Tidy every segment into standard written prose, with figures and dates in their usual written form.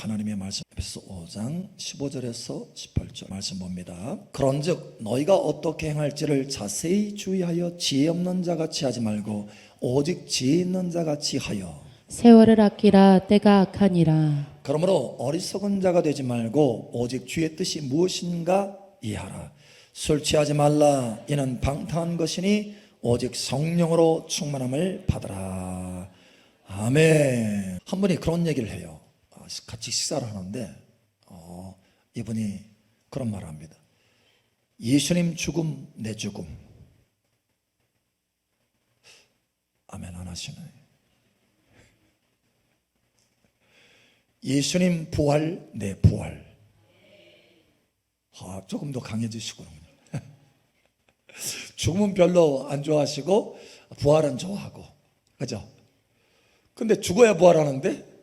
하나님의 말씀 에베소 5장 15절에서 18절 말씀 봅니다. 그런즉 너희가 어떻게 행할지를 자세히 주의하여 지혜 없는 자같이 하지 말고 오직 지혜 있는 자같이 하여 세월을 아끼라 때가 악하니라. 그러므로 어리석은 자가 되지 말고 오직 주의 뜻이 무엇인가 이해하라. 술 취하지 말라. 이는 방탕한 것이니 오직 성령으로 충만함을 받으라. 아멘. 한 분이 그런 얘기를 해요. 같이 식사를 하는데 이분이 그런 말을 합니다. 예수님 죽음 내 죽음. 아멘 안 하시네. 예수님 부활 내 부활. 조금 더 강해지시구나. 죽음은 별로 안 좋아하시고 부활은 좋아하고, 그죠? 근데 죽어야 부활하는데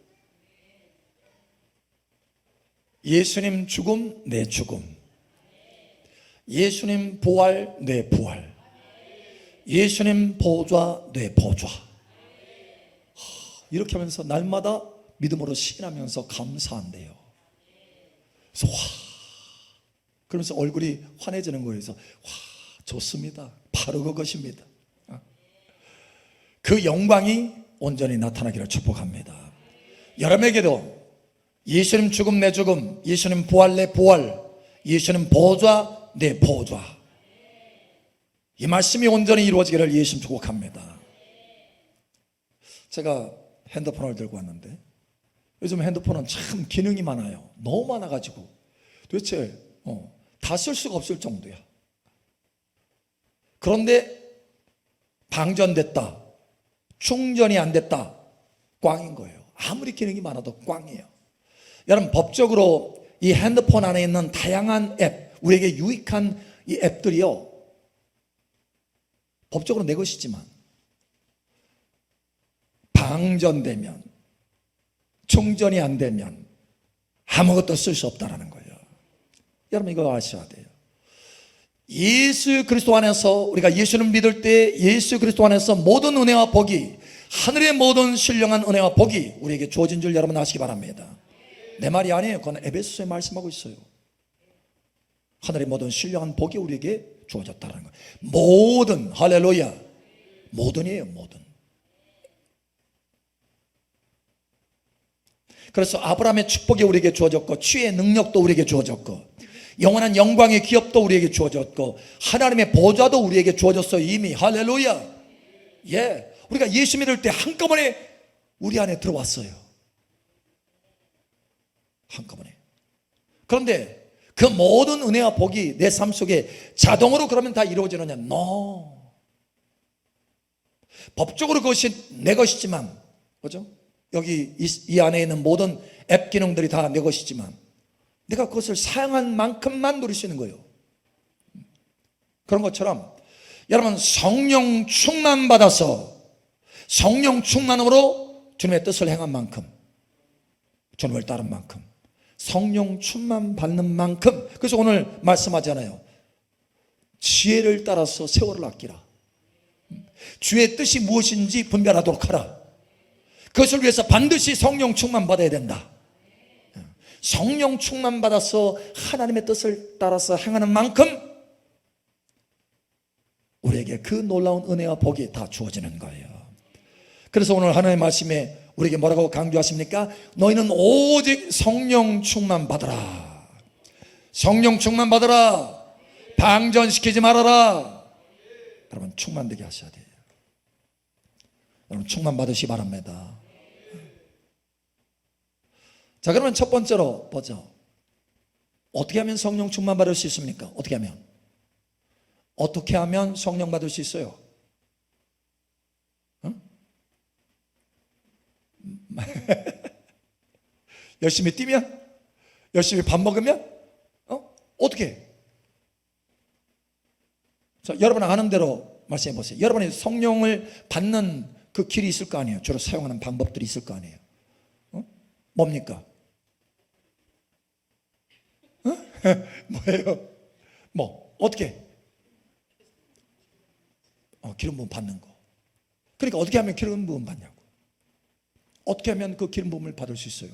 예수님 죽음 내 죽음, 예수님 부활 내 부활, 예수님 보좌 내 보좌. 이렇게 하면서 날마다 믿음으로 시인하면서 감사한대요. 그래서 그러면서 얼굴이 환해지는 거예요. 그래서 좋습니다. 바로 그것입니다. 그 영광이 온전히 나타나기를 축복합니다. 여러분에게도 예수님 죽음 내 죽음, 예수님 부활 내 부활, 예수님 보좌 내 보좌, 이 말씀이 온전히 이루어지기를 예수님 축복합니다. 제가 핸드폰을 들고 왔는데 요즘 핸드폰은 참 기능이 많아요. 너무 많아가지고 도대체 다 쓸 수가 없을 정도야. 그런데 방전됐다, 충전이 안 됐다, 꽝인 거예요. 아무리 기능이 많아도 꽝이에요. 여러분, 법적으로 이 핸드폰 안에 있는 다양한 앱, 우리에게 유익한 이 앱들이요, 법적으로 내 것이지만 방전되면, 충전이 안 되면 아무것도 쓸 수 없다는 거예요. 여러분, 이거 아셔야 돼요. 예수 그리스도 안에서, 우리가 예수를 믿을 때 예수 그리스도 안에서 모든 은혜와 복이, 하늘의 모든 신령한 은혜와 복이 우리에게 주어진 줄 여러분 아시기 바랍니다. 내 말이 아니에요. 그건 에베소서에 말씀하고 있어요. 하늘의 모든 신령한 복이 우리에게 주어졌다는 거예요. 모든, 할렐루야, 모든이에요. 모든. 그래서 아브라함의 축복이 우리에게 주어졌고, 치유의 능력도 우리에게 주어졌고, 영원한 영광의 기업도 우리에게 주어졌고, 하나님의 보좌도 우리에게 주어졌어요. 이미. 할렐루야. 예, 우리가 예수 믿을 때 한꺼번에 우리 안에 들어왔어요. 한꺼번에. 그런데 그 모든 은혜와 복이 내 삶 속에 자동으로 그러면 다 이루어지느냐? No. 법적으로 그것이 내 것이지만, 그죠? 여기 이 안에 있는 모든 앱 기능들이 다 내 것이지만 내가 그것을 사용한 만큼만 누릴 수 있는 거예요. 그런 것처럼 여러분, 성령 충만 받아서 성령 충만으로 주님의 뜻을 행한 만큼, 주님을 따른 만큼, 성령 충만 받는 만큼, 그래서 오늘 말씀하잖아요. 지혜를 따라서 세월을 아끼라. 주의 뜻이 무엇인지 분별하도록 하라. 그것을 위해서 반드시 성령 충만 받아야 된다. 성령 충만 받아서 하나님의 뜻을 따라서 행하는 만큼 우리에게 그 놀라운 은혜와 복이 다 주어지는 거예요. 그래서 오늘 하나님의 말씀에 우리에게 뭐라고 강조하십니까? 너희는 오직 성령 충만 받으라. 성령 충만 받으라. 방전시키지 말아라. 여러분, 충만되게 하셔야 돼요. 여러분, 충만 받으시기 바랍니다. 자, 그러면 첫 번째로 보죠. 어떻게 하면 성령 충만 받을 수 있습니까? 어떻게 하면 성령 받을 수 있어요? 열심히 뛰면? 열심히 밥 먹으면? 어떻게? 자, 여러분 아는 대로 말씀해 보세요. 여러분이 성령을 받는 그 길이 있을 거 아니에요. 주로 사용하는 방법들이 있을 거 아니에요. 뭡니까? 뭐예요? 어떻게? 기름 부음 받는 거. 그러니까 어떻게 하면 기름 부음 받냐고. 어떻게 하면 그 기름 부음을 받을 수 있어요?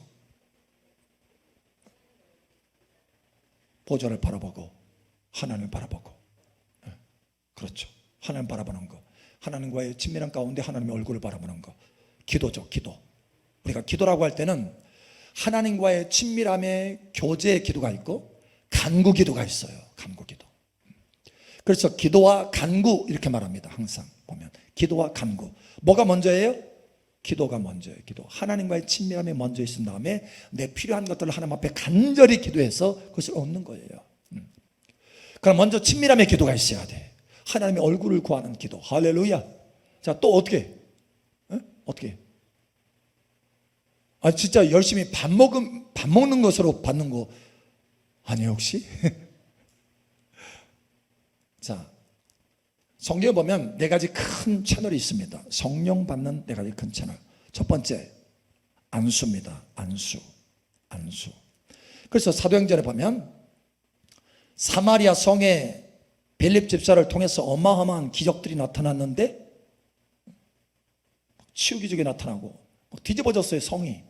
보좌를 바라보고 하나님을 바라보고. 그렇죠. 하나님 바라보는 거, 하나님과의 친밀한 가운데 하나님의 얼굴을 바라보는 거, 기도죠. 기도. 우리가 기도라고 할 때는 하나님과의 친밀함의 교제의 기도가 있고 간구 기도가 있어요. 간구 기도. 그래서 기도와 간구 이렇게 말합니다. 항상 보면 기도와 간구, 뭐가 먼저예요? 기도가 먼저예요. 기도. 하나님과의 친밀함이 먼저 있은 다음에 내 필요한 것들을 하나님 앞에 간절히 기도해서 그것을 얻는 거예요. 그럼 먼저 친밀함의 기도가 있어야 돼. 하나님의 얼굴을 구하는 기도. 할렐루야. 자, 또 어떻게? 어떻게? 진짜 열심히 밥 먹는 것으로 받는 거 아니에요, 혹시? 자, 성경에 보면 네 가지 큰 채널이 있습니다. 성령 받는 네 가지 큰 채널. 첫 번째, 안수입니다. 안수. 그래서 사도행전에 보면 사마리아 성에 빌립 집사를 통해서 어마어마한 기적들이 나타났는데 치유기적이 나타나고 뒤집어졌어요, 성이.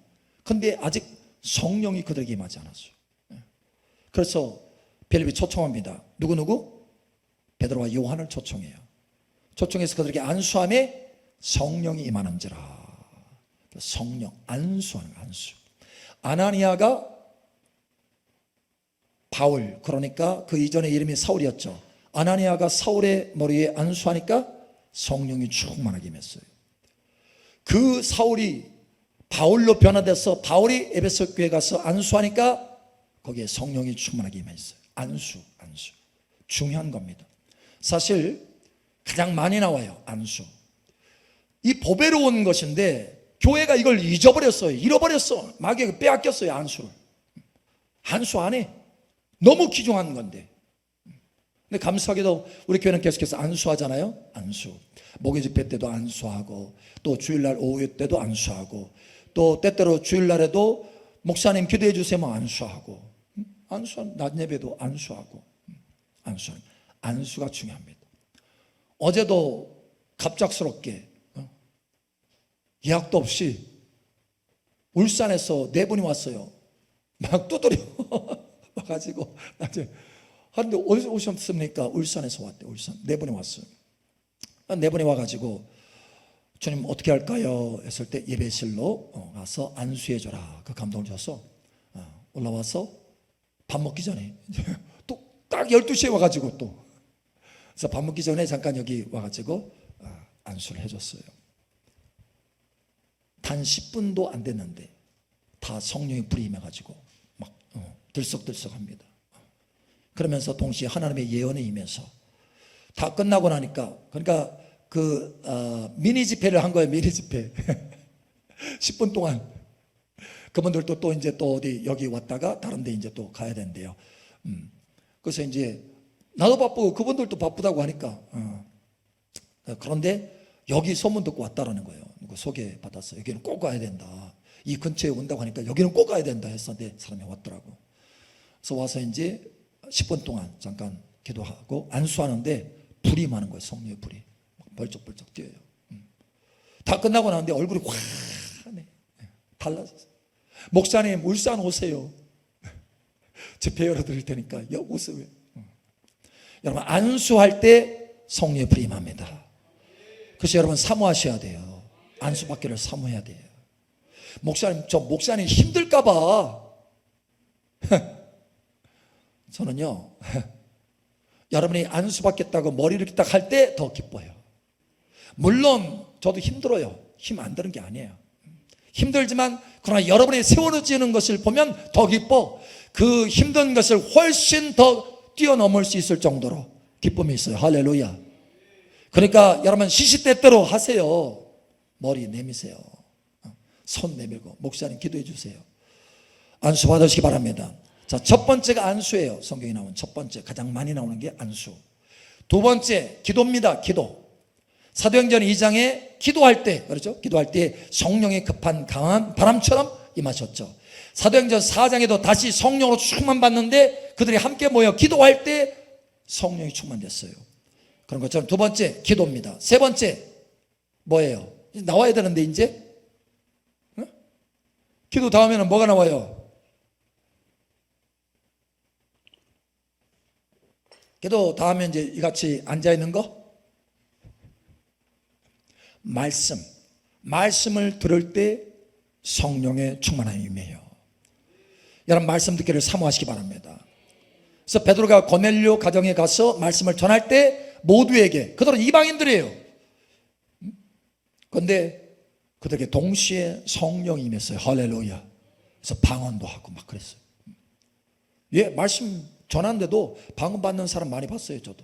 근데 아직 성령이 그들에게 임하지 않았어요. 그래서 빌립이 초청합니다. 누구? 베드로와 요한을 초청해요. 초청해서 그들에게 안수함에 성령이 임하는지라. 성령, 안수하는 거예요. 안수. 아나니아가 바울, 그러니까 그 이전에 이름이 사울이었죠. 아나니아가 사울의 머리에 안수하니까 성령이 충만하게 임했어요. 그 사울이 바울로 변화돼서 바울이 에베소 교회 가서 안수하니까 거기에 성령이 충만하게 임했어요. 안수. 중요한 겁니다. 사실 가장 많이 나와요. 안수. 이 보배로운 것인데 교회가 이걸 잃어버렸어. 마귀가 빼앗겼어요. 안수를. 안수 안 해. 너무 귀중한 건데. 근데 감사하게도 우리 교회는 계속해서 안수하잖아요. 안수. 목요 집회 때도 안수하고, 또 주일날 오후 때도 안수하고, 또 때때로 주일날에도 목사님 기도해 주세요 안수하고, 낮 예배도 안수하고. 안수가 중요합니다. 어제도 갑작스럽게 예약도 없이 울산에서 네 분이 왔어요. 막 두드려 와가지고 나중에 하는데 어디서 오셨습니까? 울산에서 왔대. 울산 네 분이 왔어요. 네 분이 와가지고 주님 어떻게 할까요? 했을 때 예배실로 가서 안수해줘라. 그 감동을 줘서 올라와서 밥 먹기 전에 또 딱 12시에 와가지고 또 그래서 밥 먹기 전에 잠깐 여기 와가지고 안수를 해줬어요. 단 10분도 안 됐는데 다 성령의 불이 임해가지고 막 들썩들썩합니다. 그러면서 동시에 하나님의 예언에 임해서 다 끝나고 나니까, 그러니까 미니 집회를 한 거예요. 미니 집회 10분 동안 그분들도 또 이제 또 어디 여기 왔다가 다른 데 이제 또 가야 된대요. 그래서 이제 나도 바쁘고 그분들도 바쁘다고 하니까 그런데 여기 소문 듣고 왔다라는 거예요. 누구 소개받았어. 여기는 꼭 가야 된다. 이 근처에 온다고 하니까 여기는 꼭 가야 된다 했었는데 사람이 왔더라고. 그래서 와서 이제 10분 동안 잠깐 기도하고 안수하는데 불이 많은 거예요. 성령의 불이 벌쩍벌쩍 뛰어요. 다 끝나고 나는데 얼굴이 환해. 달라졌어요. 목사님 울산 오세요. 집회 열어드릴 테니까 오세요. 여러분 안수할 때 성령의 불이 임합니다. 그래서 여러분 사모하셔야 돼요. 안수받기를 사모해야 돼요. 목사님 힘들까 봐 저는요 여러분이 안수받겠다고 머리를 이렇게 딱 할 때 더 기뻐요. 물론 저도 힘들어요. 힘 안 드는 게 아니에요. 힘들지만 그러나 여러분이 세워지는 것을 보면 더 기뻐. 그 힘든 것을 훨씬 더 뛰어넘을 수 있을 정도로 기쁨이 있어요. 할렐루야. 그러니까 여러분 시시때때로 하세요. 머리 내미세요. 손 내밀고 목사님 기도해 주세요. 안수 받으시기 바랍니다. 자, 첫 번째가 안수예요. 성경에 나온 첫 번째, 가장 많이 나오는 게 안수. 두 번째 기도입니다. 기도. 사도행전 2장에 기도할 때, 그렇죠? 기도할 때 성령의 급한 강한 바람처럼 임하셨죠. 사도행전 4장에도 다시 성령으로 충만받는데 그들이 함께 모여 기도할 때 성령이 충만됐어요. 그런 것처럼 두 번째 기도입니다. 세 번째 뭐예요? 나와야 되는데 이제 기도 다음에는 뭐가 나와요? 그래도 다음에 이제 이같이 앉아있는 거 말씀을 들을 때 성령의 충만함이 임해요. 여러분 말씀 듣기를 사모하시기 바랍니다. 그래서 베드로가 고넬료 가정에 가서 말씀을 전할 때 모두에게, 그들은 이방인들이에요. 그런데 그들에게 동시에 성령이 임했어요. 할렐루야. 그래서 방언도 하고 막 그랬어요. 예, 말씀 전하는데도 방언 받는 사람 많이 봤어요. 저도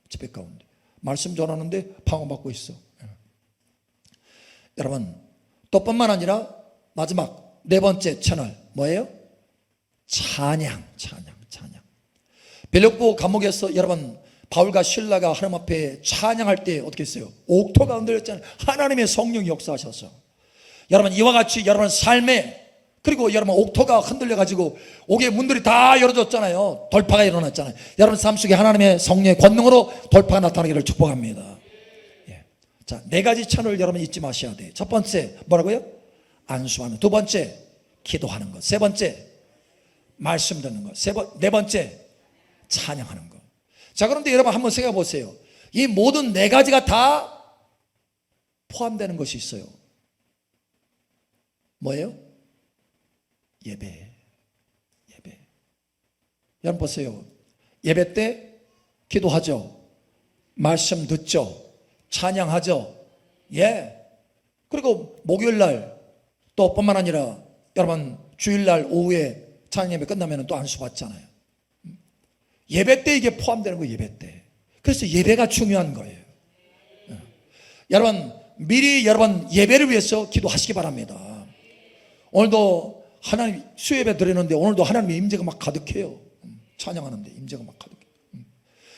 집회 가운데 말씀 전하는데 방언 받고 있어. 여러분 또 뿐만 아니라 마지막 네 번째 채널 뭐예요? 찬양. 빌립보 감옥에서 여러분 바울과 실라가 하나님 앞에 찬양할 때 어떻게 했어요? 옥토가 흔들렸잖아요. 하나님의 성령이 역사하셔서 여러분 이와 같이 여러분 삶에, 그리고 여러분 옥토가 흔들려가지고 옥의 문들이 다 열어졌잖아요. 돌파가 일어났잖아요. 여러분 삶 속에 하나님의 성령의 권능으로 돌파가 나타나기를 축복합니다. 자, 네 가지 채널을 여러분 잊지 마셔야 돼요. 첫 번째 뭐라고요? 안수하는. 두 번째 기도하는 것. 세 번째 말씀 듣는 것. 네 번째 찬양하는 것. 자, 그런데 여러분 한번 생각해 보세요. 이 모든 네 가지가 다 포함되는 것이 있어요. 뭐예요? 예배. 여러분 보세요. 예배 때 기도하죠. 말씀 듣죠. 찬양하죠. 예. 그리고 목요일날 또 뿐만 아니라 여러분 주일날 오후에 찬양 예배 끝나면 또 안수 받잖아요. 예배 때 이게 포함되는 거예요. 예배 때. 그래서 예배가 중요한 거예요. 여러분 미리 여러분 예배를 위해서 기도하시기 바랍니다. 오늘도 하나님 수예배 드리는데 오늘도 하나님의 임재가 막 가득해요. 찬양하는데 임재가 막 가득해요.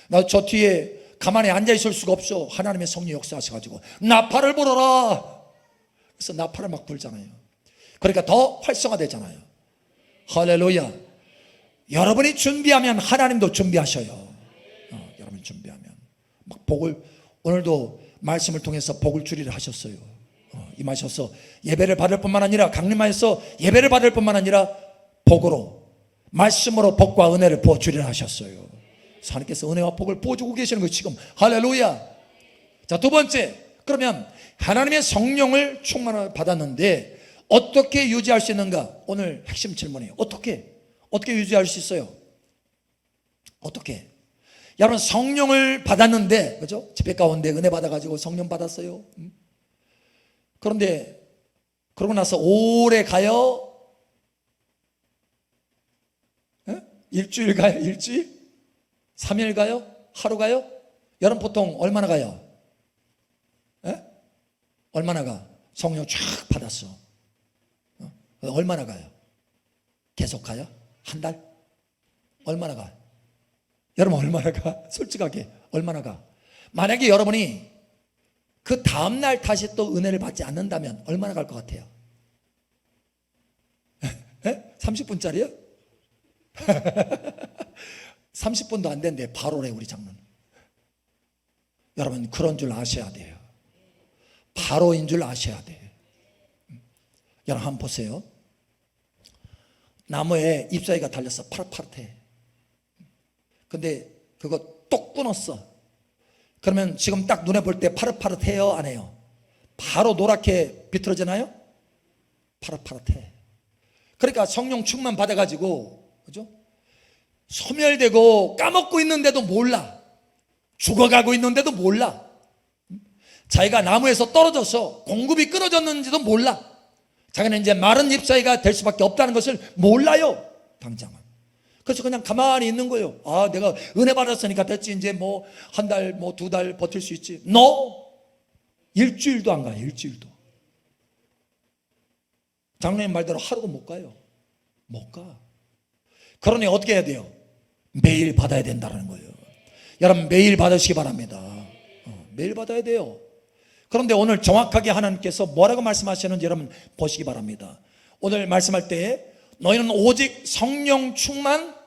나 저 뒤에 가만히 앉아 있을 수가 없어. 하나님의 성령 역사하셔가지고 나팔을 불어라. 그래서 나팔을 막 불잖아요. 그러니까 더 활성화되잖아요. 할렐루야. 여러분이 준비하면 하나님도 준비하셔요. 여러분이 준비하면 막 복을, 오늘도 말씀을 통해서 복을 주리라 하셨어요. 임하셔서 예배를 받을 뿐만 아니라, 강림하여서 예배를 받을 뿐만 아니라 복으로, 말씀으로 복과 은혜를 부어주리라 하셨어요. 하나님께서 은혜와 복을 부어주고 계시는 거예요 지금. 할렐루야. 자, 두 번째, 그러면 하나님의 성령을 충만을 받았는데 어떻게 유지할 수 있는가? 오늘 핵심 질문이에요. 어떻게 유지할 수 있어요? 어떻게? 여러분 성령을 받았는데, 그죠? 집회 가운데 은혜 받아가지고 성령 받았어요. 그런데 그러고 나서 오래 가요? 일주일 가요? 일주일? 3일 가요? 하루 가요? 여러분 보통 얼마나 가요? 얼마나 가? 성령 쫙 받았어. 얼마나 가요? 계속 가요? 한 달? 얼마나 가? 여러분 얼마나 가? 솔직하게 얼마나 가? 만약에 여러분이 그 다음날 다시 또 은혜를 받지 않는다면 얼마나 갈 것 같아요? 30분짜리요? 30분도 안 된대. 바로래 우리 장로는. 여러분 그런 줄 아셔야 돼요. 바로인 줄 아셔야 돼요. 여러분 한번 보세요. 나무에 잎사귀가 달렸어. 파릇파릇해. 근데 그거 똑 끊었어. 그러면 지금 딱 눈에 볼 때 파릇파릇해요? 안 해요? 바로 노랗게 비틀어지나요? 파릇파릇해. 그러니까 성령 충만 받아가지고, 그죠? 소멸되고 까먹고 있는데도 몰라. 죽어가고 있는데도 몰라. 자기가 나무에서 떨어져서 공급이 끊어졌는지도 몰라. 자기는 이제 마른 잎사귀가 될 수밖에 없다는 것을 몰라요, 당장은. 그래서 그냥 가만히 있는 거예요. 아, 내가 은혜 받았으니까 됐지. 이제 뭐 한 달, 뭐 두 달 버틸 수 있지. 일주일도 안 가. 일주일도. 장로님 말대로 하루도 못 가요. 못 가. 그러니 어떻게 해야 돼요? 매일 받아야 된다는 거예요. 여러분 매일 받으시기 바랍니다. 매일 받아야 돼요. 그런데 오늘 정확하게 하나님께서 뭐라고 말씀하시는지 여러분 보시기 바랍니다. 오늘 말씀할 때 너희는 오직 성령 충만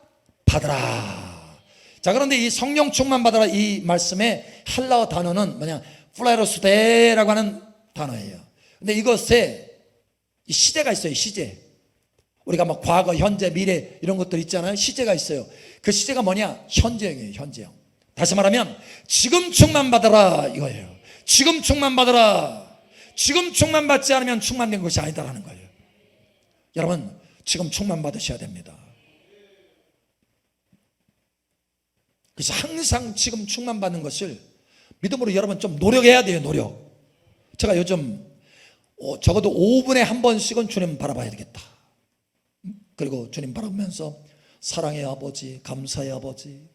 받으라. 자, 그런데 이 성령 충만 받으라 이 말씀의 헬라어 단어는 뭐냐? 플라이로스데라고 하는 단어예요. 근데 이것에 시제가 있어요. 시제. 우리가 뭐 과거, 현재, 미래 이런 것들 있잖아요. 시제가 있어요. 그 시제가 뭐냐? 현재형이에요. 현재형. 다시 말하면 지금 충만받아라 이거예요. 지금 충만받아라. 지금 충만받지 않으면 충만된 것이 아니다라는 거예요. 여러분 지금 충만받으셔야 됩니다. 그래서 항상 지금 충만받는 것을 믿음으로 여러분 좀 노력해야 돼요. 노력. 제가 요즘 적어도 5분에 한 번씩은 주님 바라봐야 되겠다. 그리고 주님 바라보면서 사랑의 아버지, 감사의 아버지,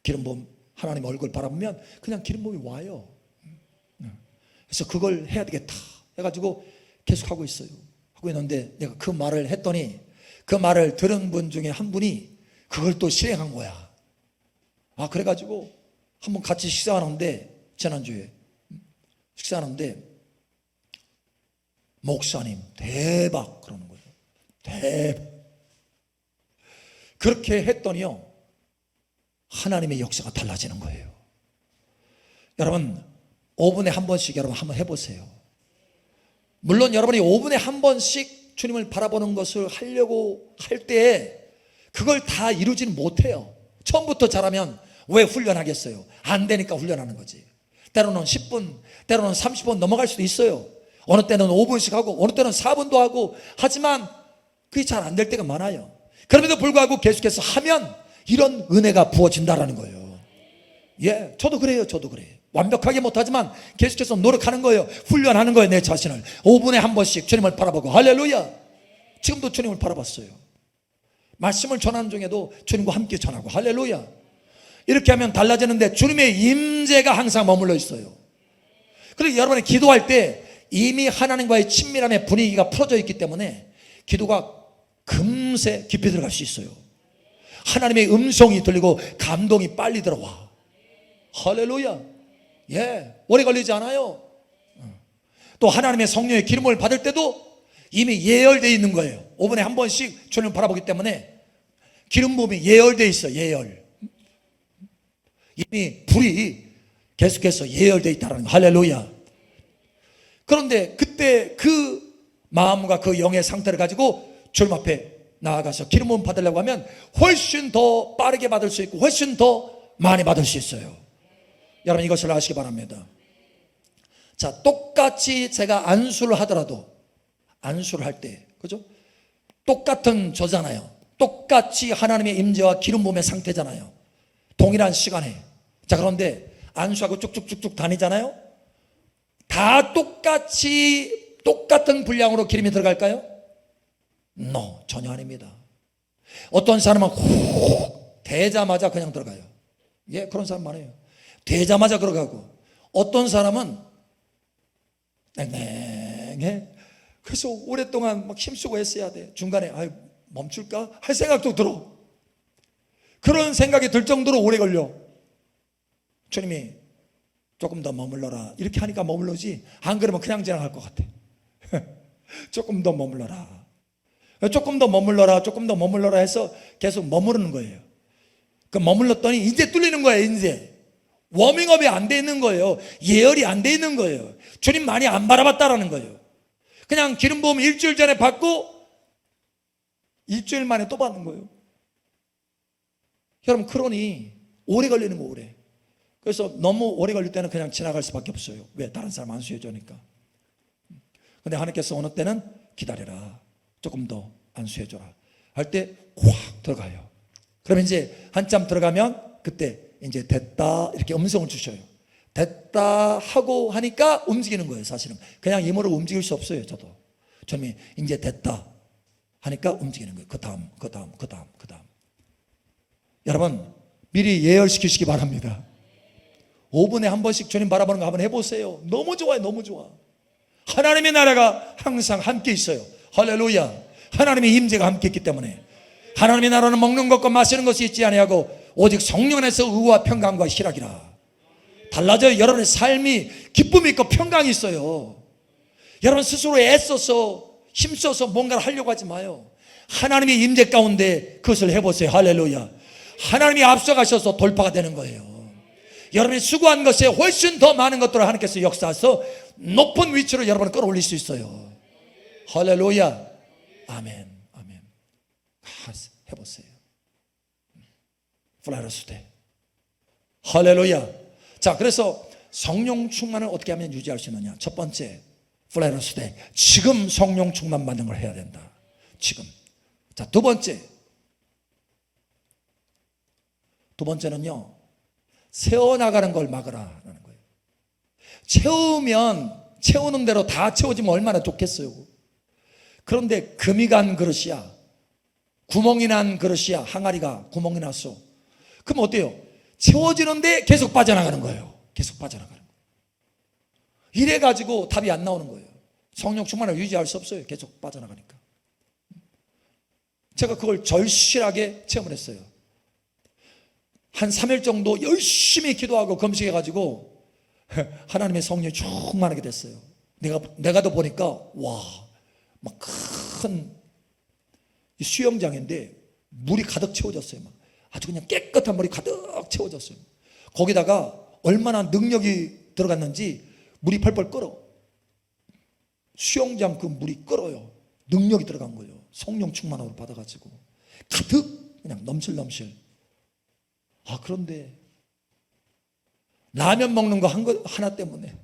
기름부음 하나님 얼굴 바라보면 그냥 기름부음이 와요. 그래서 그걸 해야 되겠다 해가지고 계속 하고 있어요. 하고 있는데 내가 그 말을 했더니 그 말을 들은 분 중에 한 분이 그걸 또 실행한 거야. 그래가지고 한번 같이 식사하는데, 지난주에 식사하는데 목사님 대박 그러는 거예요. 대박. 그렇게 했더니요 하나님의 역사가 달라지는 거예요. 여러분 5분에 한 번씩 여러분 한번 해보세요. 물론 여러분이 5분에 한 번씩 주님을 바라보는 것을 하려고 할 때에 그걸 다 이루지는 못해요. 처음부터 잘하면 왜 훈련하겠어요? 안 되니까 훈련하는 거지. 때로는 10분, 때로는 30분 넘어갈 수도 있어요. 어느 때는 5분씩 하고 어느 때는 4분도 하고 하지만 그게 잘 안 될 때가 많아요. 그럼에도 불구하고 계속해서 하면 이런 은혜가 부어진다라는 거예요. 예, 저도 그래요. 저도 그래요. 완벽하게 못하지만 계속해서 노력하는 거예요. 훈련하는 거예요. 내 자신을 5분에 한 번씩 주님을 바라보고. 할렐루야. 지금도 주님을 바라봤어요. 말씀을 전하는 중에도 주님과 함께 전하고. 할렐루야. 이렇게 하면 달라지는데 주님의 임재가 항상 머물러 있어요. 그리고 여러분이 기도할 때 이미 하나님과의 친밀함의 분위기가 풀어져 있기 때문에 기도가 금세 깊이 들어갈 수 있어요. 하나님의 음성이 들리고 감동이 빨리 들어와. 할렐루야. 예, 오래 걸리지 않아요. 또 하나님의 성령의 기름을 받을 때도 이미 예열되어 있는 거예요. 5분에 한 번씩 주님을 바라보기 때문에 기름 부음이 예열되어 있어요. 예열. 이미 불이 계속해서 예열되어 있다는 거. 할렐루야. 그런데 그때 그 마음과 그 영의 상태를 가지고 주님 앞에 나아가서 기름 부음 받으려고 하면 훨씬 더 빠르게 받을 수 있고 훨씬 더 많이 받을 수 있어요. 여러분 이것을 아시기 바랍니다. 자, 똑같이 제가 안수를 하더라도 안수를 할 때 그죠? 똑같은 저잖아요. 똑같이 하나님의 임재와 기름 부음의 상태잖아요. 동일한 시간에. 자, 그런데 안수하고 쭉쭉쭉쭉 다니잖아요. 다 똑같이 똑같은 분량으로 기름이 들어갈까요? No, 전혀 아닙니다. 어떤 사람은 훅 대자마자 그냥 들어가요. 예, 그런 사람 많아요. 되자마자 들어가고 어떤 사람은 땡땡해. 그래서 오랫동안 막 힘쓰고 했어야 돼. 중간에 멈출까 할 생각도 들어. 그런 생각이 들 정도로 오래 걸려. 주님이 조금 더 머물러라 이렇게 하니까 머물러지, 안 그러면 그냥 지나갈 것 같아. 조금 더 머물러라, 조금 더 머물러라, 조금 더 머물러라 해서 계속 머무르는 거예요. 그 머물렀더니 이제 뚫리는 거예요. 이제 워밍업이 안 돼 있는 거예요. 예열이 안 돼 있는 거예요. 주님 많이 안 바라봤다라는 거예요. 그냥 기름 부음 일주일 전에 받고 일주일 만에 또 받는 거예요. 여러분, 그러니 오래 걸리는 거. 오래. 그래서 너무 오래 걸릴 때는 그냥 지나갈 수밖에 없어요. 왜? 다른 사람 안수해 주니까. 근데 하나님께서 어느 때는 기다려라, 조금 더 안수해 줘라 할 때 확 들어가요. 그러면 이제 한참 들어가면 그때 이제 됐다 이렇게 음성을 주셔요. 됐다 하고 하니까 움직이는 거예요. 사실은 그냥 힘으로 움직일 수 없어요. 저도 주님이 이제 됐다 하니까 움직이는 거예요. 그 다음. 여러분, 미리 예열시키시기 바랍니다. 5분에 한 번씩 주님 바라보는 거 한번 해보세요. 너무 좋아요. 너무 좋아. 하나님의 나라가 항상 함께 있어요. 할렐루야. 하나님의 임재가 함께 있기 때문에. 하나님의 나라는 먹는 것과 마시는 것이 있지 아니하고 오직 성령 안에서 의와 평강과 희락이라. 달라져요. 여러분의 삶이 기쁨이 있고 평강이 있어요. 여러분 스스로 애써서 힘써서 뭔가를 하려고 하지 마요. 하나님의 임재 가운데 그것을 해보세요. 할렐루야. 하나님이 앞서가셔서 돌파가 되는 거예요. 여러분이 수고한 것에 훨씬 더 많은 것들을 하나님께서 역사해서 높은 위치로 여러분을 끌어올릴 수 있어요. 할렐루야. 아멘. 아멘. 해보세요. 플라이러스 때 할렐루야. 자, 그래서 성령 충만을 어떻게 하면 유지할 수 있느냐? 첫 번째, 플레로스 때 지금 성령 충만 받는 걸 해야 된다. 지금. 자, 두 번째는요, 세워나가는 걸 막으라라는 거예요. 채우는 대로 다 채워지면 얼마나 좋겠어요. 그런데 금이 간 그릇이야, 구멍이 난 그릇이야, 항아리가 구멍이 났어. 그럼 어때요? 채워지는데 계속 빠져나가는 거예요. 계속 빠져나가는 거예요. 이래가지고 답이 안 나오는 거예요. 성령 충만을 유지할 수 없어요. 계속 빠져나가니까. 제가 그걸 절실하게 체험을 했어요. 한 3일 정도 열심히 기도하고 금식해가지고 하나님의 성령이 충만하게 됐어요. 내가 더 보니까 막 큰 수영장인데 물이 가득 채워졌어요. 막 아주 그냥 깨끗한 물이 가득 채워졌어요. 거기다가 얼마나 능력이 들어갔는지 물이 펄펄 끓어. 수영장 그 물이 끓어요. 능력이 들어간 거예요. 성령 충만으로 받아가지고 가득 그냥 넘실넘실. 그런데 라면 먹는 거 하나 때문에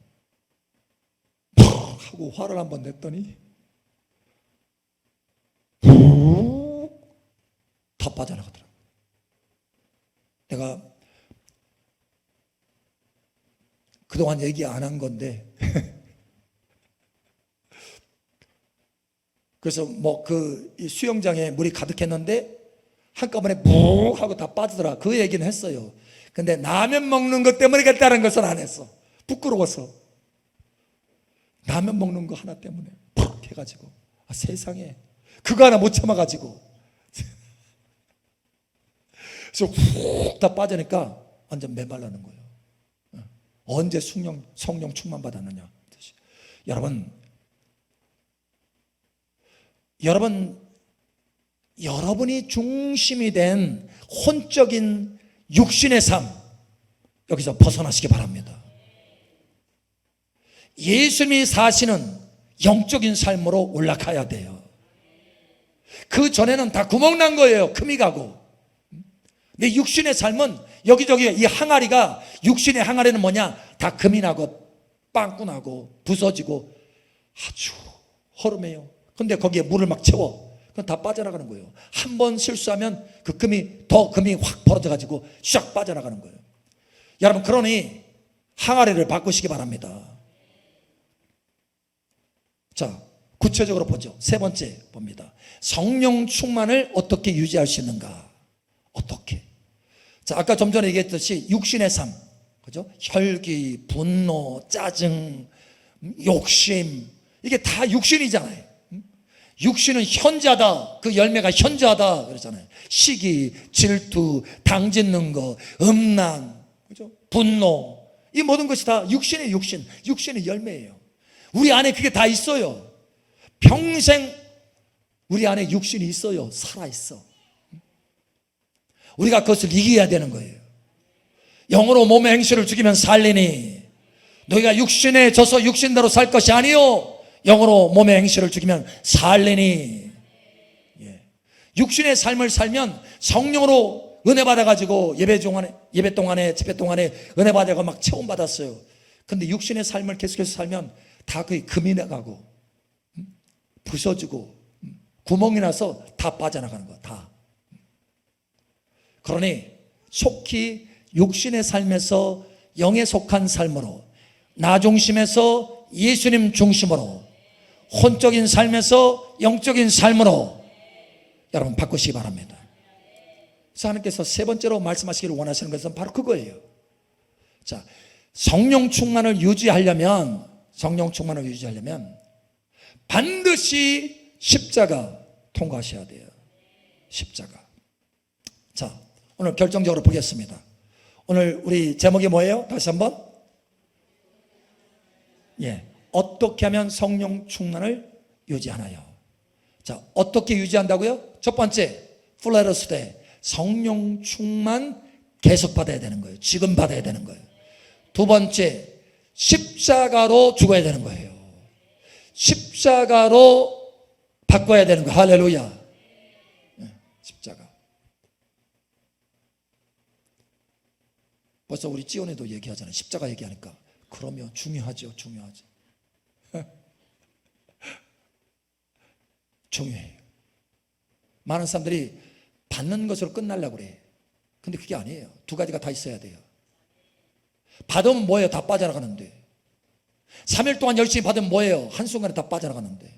하고 화를 한번 냈더니 다 빠져나가더라고요. 내가 그동안 얘기 안 한 건데 그래서 이 수영장에 물이 가득했는데 한꺼번에 묵 하고 다 빠지더라. 그 얘기는 했어요. 근데 라면 먹는 것 때문에 그랬다는 것은 안 했어. 부끄러워서. 라면 먹는 거 하나 때문에 푹 해가지고 세상에 그거 하나 못 참아가지고 그래서 훅 다 빠지니까 완전 메말라는 거예요. 언제 성령 충만 받았느냐. 여러분이 중심이 된 혼적인 육신의 삶, 여기서 벗어나시기 바랍니다. 예수님이 사시는 영적인 삶으로 올라가야 돼요. 그 전에는 다 구멍난 거예요. 금이 가고. 내 육신의 삶은 여기저기 이 항아리가, 육신의 항아리는 뭐냐? 다 금이 나고 빵꾸 나고 부서지고 아주 허름해요. 근데 거기에 물을 막 채워. 그건 다 빠져나가는 거예요. 한 번 실수하면 그 금이 확 벌어져가지고 샥 빠져나가는 거예요. 여러분, 그러니 항아리를 바꾸시기 바랍니다. 자, 구체적으로 보죠. 세 번째 봅니다. 성령 충만을 어떻게 유지할 수 있는가? 어떻게? 자, 아까 좀 전에 얘기했듯이 육신의 삶, 그죠? 혈기, 분노, 짜증, 욕심, 이게 다 육신이잖아요. 육신은 현자다. 그 열매가 현자다 그러잖아요. 시기, 질투, 당짓는 거, 음란, 그죠? 분노, 이 모든 것이 다 육신의 열매예요. 우리 안에 그게 다 있어요. 평생 우리 안에 육신이 있어요. 살아있어. 우리가 그것을 이겨야 되는 거예요. 영으로 몸의 행실을 죽이면 살리니 너희가 육신에 져서 육신대로 살 것이 아니요 영으로 몸의 행실을 죽이면 살리니. 육신의 삶을 살면 성령으로 은혜 받아가지고 예배 동안에 집회 동안에 은혜 받아가 막 체험 받았어요. 근데 육신의 삶을 계속해서 살면 다 거의 금이 나가고 부서지고 구멍이 나서 다 빠져나가는 거야. 다. 그러니 속히 육신의 삶에서 영에 속한 삶으로, 나 중심에서 예수님 중심으로, 혼적인 삶에서 영적인 삶으로 여러분 바꾸시기 바랍니다. 그래서 하나님께서 세 번째로 말씀하시기를 원하시는 것은 바로 그거예요. 자, 성령 충만을 유지하려면 반드시 십자가 통과하셔야 돼요. 십자가. 자, 오늘 결정적으로 보겠습니다. 오늘 우리 제목이 뭐예요? 다시 한번. 어떻게 하면 성령 충만을 유지하나요? 자, 어떻게 유지한다고요? 첫 번째, 플레로스 때 성령 충만 계속 받아야 되는 거예요. 지금 받아야 되는 거예요. 두 번째, 십자가로 죽어야 되는 거예요. 십자가로 바꿔야 되는 거예요. 할렐루야. 십자가. 벌써 우리 찌온에도 얘기하잖아요. 십자가 얘기하니까. 그러면 중요하죠. 중요하죠. 중요해요. 많은 사람들이 받는 것으로 끝나려고 그래. 근데 그게 아니에요. 두 가지가 다 있어야 돼요. 받으면 뭐예요? 다 빠져나가는데. 3일 동안 열심히 받으면 뭐예요? 한순간에 다 빠져나가는데.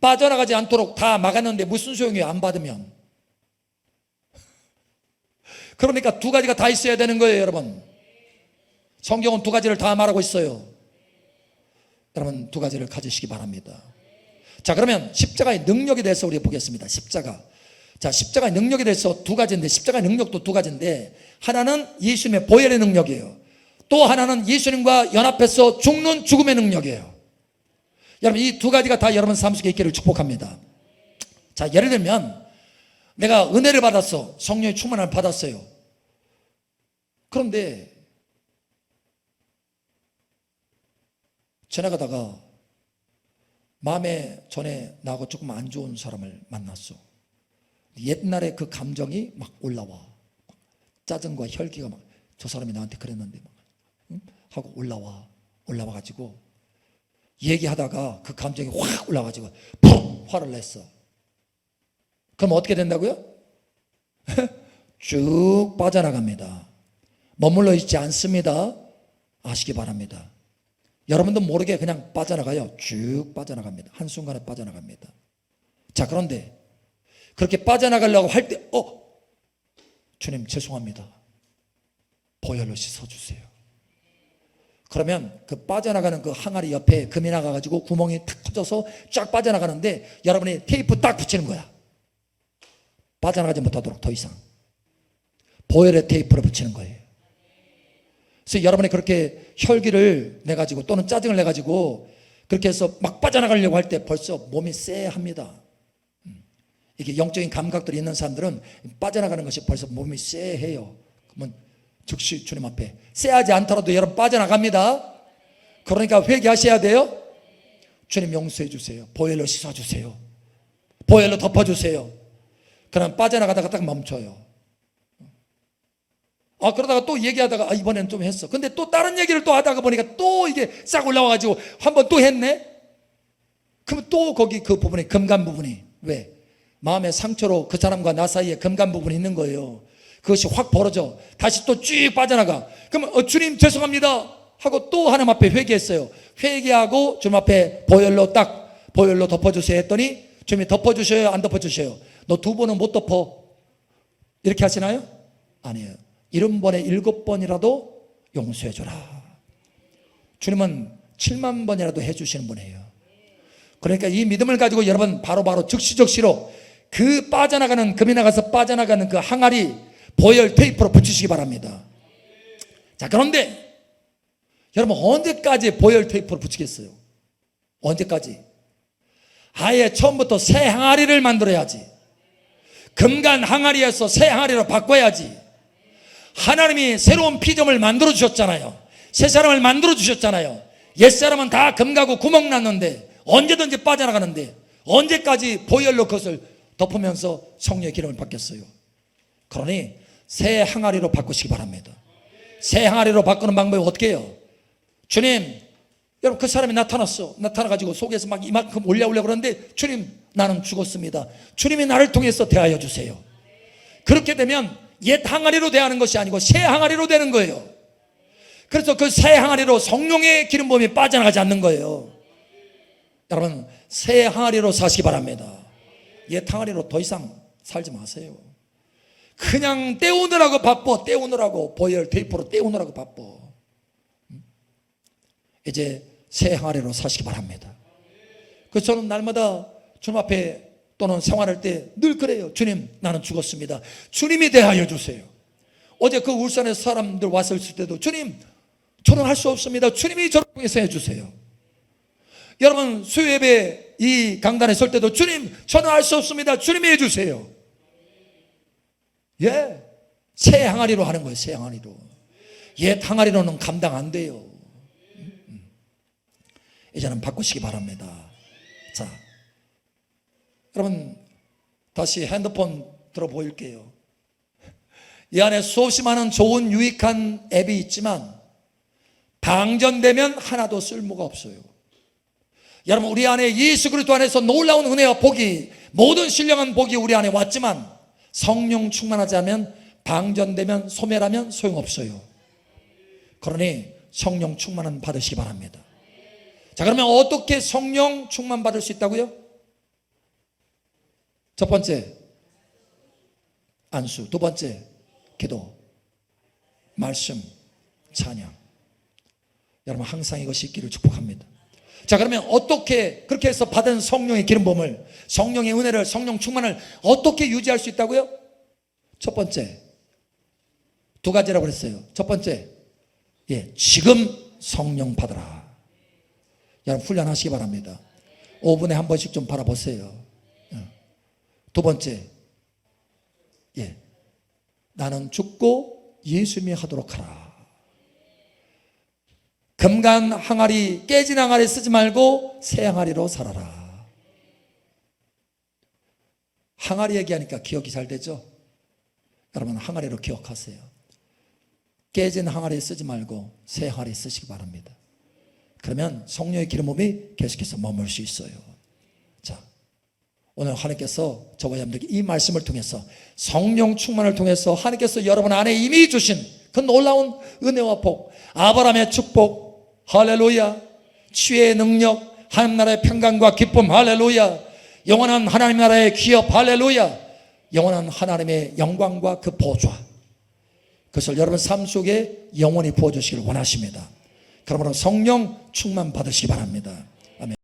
빠져나가지 않도록 다 막았는데 무슨 소용이에요? 안 받으면. 그러니까 두 가지가 다 있어야 되는 거예요, 여러분. 성경은 두 가지를 다 말하고 있어요. 여러분, 두 가지를 가지시기 바랍니다. 자, 그러면 십자가의 능력에 대해서 우리가 보겠습니다. 십자가. 자, 십자가의 능력에 대해서 두 가지인데, 십자가의 능력도 두 가지인데, 하나는 예수님의 보혈의 능력이에요. 또 하나는 예수님과 연합해서 죽는 죽음의 능력이에요. 여러분, 이 두 가지가 다 여러분 삶 속에 있기를 축복합니다. 자, 예를 들면 내가 은혜를 받았어. 성령의 충만함을 받았어요. 그런데 지나가다가 마음에 전에 나하고 조금 안 좋은 사람을 만났어. 옛날에 그 감정이 막 올라와. 짜증과 혈기가 막, 저 사람이 나한테 그랬는데 막, 응? 하고 올라와가지고 얘기하다가 그 감정이 확 올라가지고 푹 화를 냈어. 그럼 어떻게 된다고요? 쭉 빠져나갑니다. 머물러 있지 않습니다. 아시기 바랍니다. 여러분도 모르게 그냥 빠져나가요. 쭉 빠져나갑니다. 한순간에 빠져나갑니다. 자, 그런데 그렇게 빠져나가려고 할 때 주님 죄송합니다. 보혈로 씻어주세요. 그러면 그 빠져나가는 그 항아리 옆에 금이 나가가지고 구멍이 탁 터져서 쫙 빠져나가는데 여러분이 테이프 딱 붙이는 거야. 빠져나가지 못하도록 더 이상 보혈의 테이프를 붙이는 거예요. 그래서 여러분이 그렇게 혈기를 내가지고 또는 짜증을 내가지고 그렇게 해서 막 빠져나가려고 할 때 벌써 몸이 쎄합니다. 이게 영적인 감각들이 있는 사람들은 빠져나가는 것이 벌써 몸이 쎄해요. 그러면 즉시 주님 앞에 쎄하지 않더라도 여러분 빠져나갑니다. 그러니까 회개하셔야 돼요. 주님 용서해 주세요. 보혈로 씻어주세요. 보혈로 덮어주세요. 그럼 빠져나가다가 딱 멈춰요. 그러다가 또 얘기하다가 이번에는 좀 했어. 근데 또 다른 얘기를 또 하다가 보니까 또 이게 싹 올라와가지고 한 번 또 했네. 그러면 또 거기 그 부분에 금간 부분이 왜? 마음의 상처로 그 사람과 나 사이에 금간 부분이 있는 거예요. 그것이 확 벌어져. 다시 또 쭉 빠져나가. 그러면 주님 죄송합니다 하고 또 하나님 앞에 회개했어요. 회개하고 주님 앞에 보혈로 덮어주세요 했더니 주님이 덮어주셔요? 안 덮어주셔요? 너 두 번은 못 덮어. 이렇게 하시나요? 아니에요. 70번에 7번이라도 용서해줘라. 주님은 7만 번이라도 해주시는 분이에요. 그러니까 이 믿음을 가지고 여러분 바로바로 즉시적시로 그 빠져나가는 금이 나가서 빠져나가는 그 항아리 보혈 테이프로 붙이시기 바랍니다. 자, 그런데 여러분 언제까지 보혈 테이프로 붙이겠어요? 언제까지? 아예 처음부터 새 항아리를 만들어야지. 금간 항아리에서 새 항아리로 바꿔야지. 하나님이 새로운 피조물 만들어 주셨잖아요. 새 사람을 만들어 주셨잖아요. 옛 사람은 다 금가고 구멍 났는데 언제든지 빠져나가는데 언제까지 보혈로 그것을 덮으면서 성령의 기름을 받겠어요? 그러니 새 항아리로 바꾸시기 바랍니다. 새 항아리로 바꾸는 방법이 어떻게 해요? 주님, 여러분 그 사람이 나타나가지고 속에서 막 이만큼 올려오려고 그러는데 주님 나는 죽었습니다. 주님이 나를 통해서 대하여 주세요. 그렇게 되면 옛 항아리로 대하는 것이 아니고 새 항아리로 되는 거예요. 그래서 그 새 항아리로 성령의 기름 부음이 빠져나가지 않는 거예요. 여러분 새 항아리로 사시기 바랍니다. 옛 항아리로 더 이상 살지 마세요. 그냥 때우느라고 바빠. 때우느라고 보혈 테이프로 때우느라고 바빠. 이제 새 항아리로 사시기 바랍니다. 그래서 저는 날마다 주님 앞에 또는 생활할 때 늘 그래요. 주님 나는 죽었습니다. 주님이 대하여 주세요. 어제 그 울산에 사람들 왔을 때도 주님 저는 할 수 없습니다. 주님이 저를 통해서 해주세요. 여러분 수요예배 이 강단에 설 때도 주님 저는 할 수 없습니다. 주님이 해주세요. 예, 새 항아리로 하는 거예요. 새 항아리로. 옛 항아리로는 감당 안 돼요. 이제는 바꾸시기 바랍니다. 자, 여러분 다시 핸드폰 들어 보일게요. 이 안에 수없이 많은 좋은 유익한 앱이 있지만 방전되면 하나도 쓸모가 없어요. 여러분, 우리 안에 예수 그리스도 안에서 놀라운 은혜와 복이, 모든 신령한 복이 우리 안에 왔지만 성령 충만하지 않으면, 방전되면, 소멸하면 소용없어요. 그러니 성령 충만은 받으시기 바랍니다. 자, 그러면 어떻게 성령 충만 받을 수 있다고요? 첫 번째, 안수. 두 번째, 기도, 말씀, 찬양. 여러분, 항상 이것이 있기를 축복합니다. 자, 그러면 어떻게 그렇게 해서 받은 성령의 기름 부음을, 성령의 은혜를, 성령 충만을 어떻게 유지할 수 있다고요? 첫 번째, 두 가지라고 그랬어요. 첫 번째, 지금 성령 받으라. 여러분, 훈련하시기 바랍니다. 5분에 한 번씩 좀 바라보세요. 두 번째, 나는 죽고 예수님이 하도록 하라. 금간 항아리, 깨진 항아리 쓰지 말고 새 항아리로 살아라. 항아리 얘기하니까 기억이 잘 되죠? 여러분, 항아리로 기억하세요. 깨진 항아리 쓰지 말고 새 항아리 쓰시기 바랍니다. 그러면 성령의 기름 부음이 계속해서 머물 수 있어요. 자, 오늘 하나님께서 저와 여러분들에게 이 말씀을 통해서, 성령 충만을 통해서 하나님께서 여러분 안에 이미 주신 그 놀라운 은혜와 복, 아브라함의 축복, 할렐루야, 치유의 능력, 하나님 나라의 평강과 기쁨, 할렐루야, 영원한 하나님 나라의 기업, 할렐루야, 영원한 하나님의 영광과 그 보좌, 그것을 여러분 삶 속에 영원히 부어주시기를 원하십니다. 그러므로 성령 충만 받으시기 바랍니다.